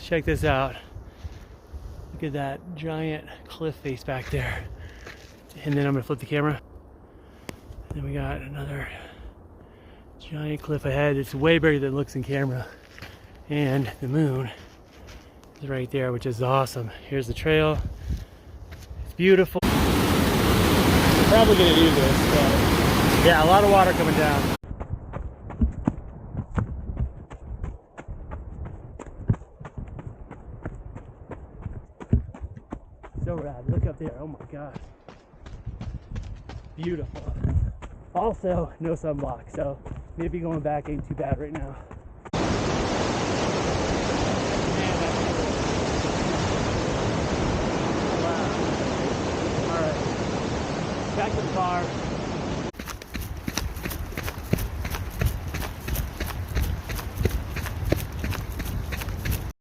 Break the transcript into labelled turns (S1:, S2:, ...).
S1: check this out. Look at that giant cliff face back there. And then I'm gonna flip the camera. And then we got another giant cliff ahead. It's way bigger than it looks in camera. And the moon is right there, which is awesome. Here's the trail. It's beautiful. I'm probably gonna do this, but yeah, a lot of water coming down. So rad. Look up there. Oh my gosh. Beautiful. Also, no sunblock, so maybe going back ain't too bad right now.